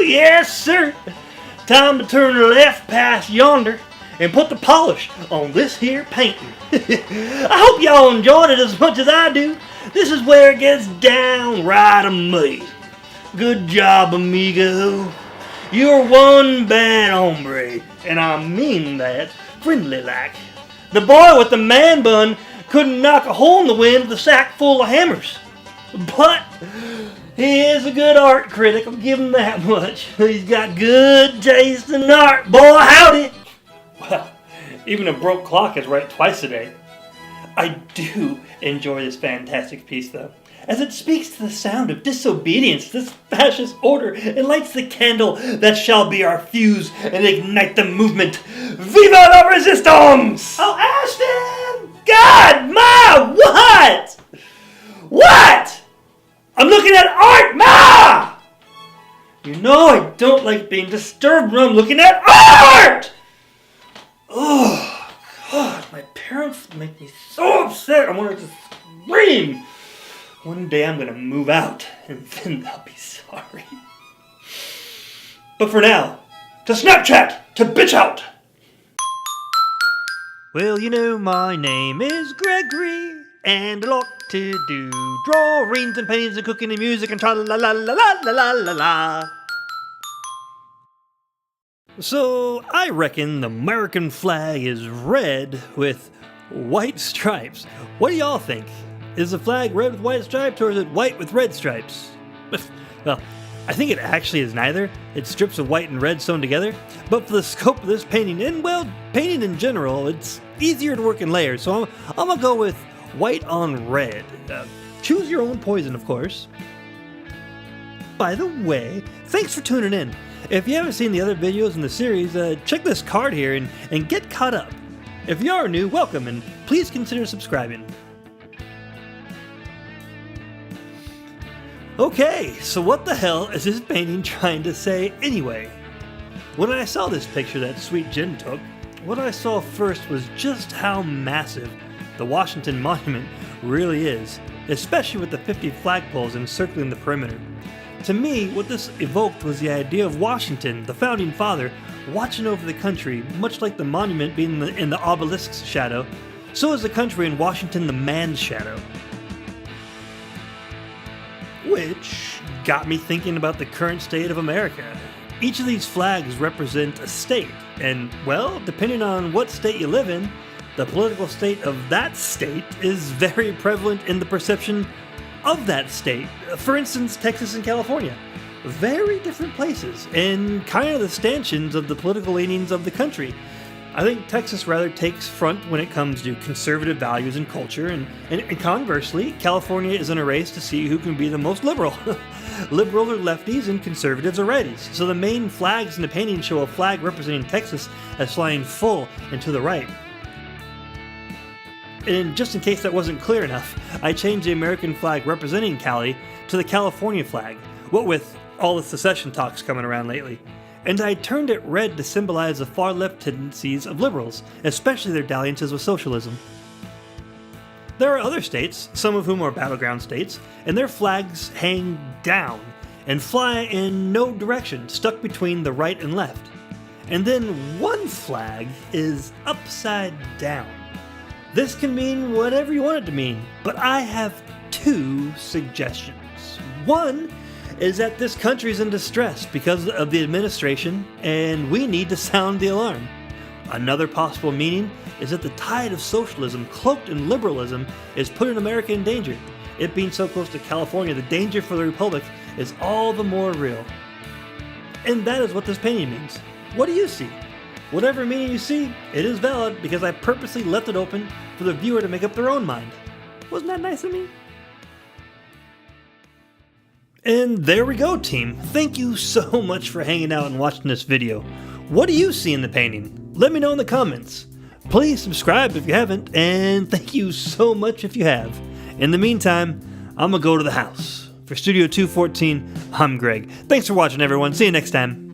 yes sir. Time to turn left past yonder and put the polish on this here painting. I hope y'all enjoyed it as much as I do. This is where it gets downright amazing. Good job, amigo. You're one bad hombre, and I mean that friendly like. The boy with the man bun couldn't knock a hole in the wind with a sack full of hammers. But he is a good art critic, I'll give him that much. He's got good taste in art, boy, howdy! Well, even a broke clock is right twice a day. I do enjoy this fantastic piece, though, as it speaks to the sound of disobedience, this fascist order, and lights the candle that shall be our fuse and ignite the movement. Viva la resistance! Oh, Ashton! God, Ma, what? What? I'm looking at art, Ma! You know I don't like being disturbed when I'm looking at art! Oh, God, my parents make me so upset. I want to just scream. One day I'm going to move out, and then they'll be sorry. But for now, to Snapchat, to bitch out! Well, you know, my name is Gregory, and I like to do drawings and paintings and cooking and music and tra-la-la-la-la-la-la-la-la. So, I reckon the American flag is red with white stripes. What do y'all think? Is the flag red with white stripes, or is it white with red stripes? Well, I think it actually is neither. It's strips of white and red sewn together. But for the scope of this painting, and well, painting in general, it's easier to work in layers. So I'm gonna go with white on red. Choose your own poison, of course. By the way, thanks for tuning in. If you haven't seen the other videos in the series, check this card here and get caught up. If you are new, welcome, and please consider subscribing. Okay, so what the hell is this painting trying to say anyway? When I saw this picture that Sweet Jen took, what I saw first was just how massive the Washington Monument really is, especially with the 50 flagpoles encircling the perimeter. To me, what this evoked was the idea of Washington, the founding father, watching over the country, much like the monument being in the obelisk's shadow. So is the country in Washington the man's shadow. Which got me thinking about the current state of America. Each of these flags represent a state, and well, depending on what state you live in, the political state of that state is very prevalent in the perception of that state. For instance, Texas and California. Very different places, and kind of the stanchions of the political leanings of the country. I think Texas rather takes front when it comes to conservative values and culture, and conversely, California is in a race to see who can be the most liberal. Liberals are lefties and conservatives are righties. So the main flags in the painting show a flag representing Texas as flying full and to the right. And just in case that wasn't clear enough, I changed the American flag representing Cali to the California flag, what with all the secession talks coming around lately. And I turned it red to symbolize the far-left tendencies of liberals, especially their dalliances with socialism. There are other states, some of whom are battleground states, and their flags hang down and fly in no direction, stuck between the right and left. And then one flag is upside down. This can mean whatever you want it to mean, but I have two suggestions. One is that this country is in distress because of the administration, and we need to sound the alarm. Another possible meaning is that the tide of socialism, cloaked in liberalism, is putting America in danger. It being so close to California, the danger for the Republic is all the more real. And that is what this painting means. What do you see? Whatever meaning you see, it is valid because I purposely left it open for the viewer to make up their own mind. Wasn't that nice of me? And there we go, team. Thank you so much for hanging out and watching this video. What do you see in the painting? Let me know in the comments. Please subscribe if you haven't, and thank you so much if you have. In the meantime, I'm gonna go to the house. For Studio-214, I'm Greg. Thanks for watching, everyone. See you next time.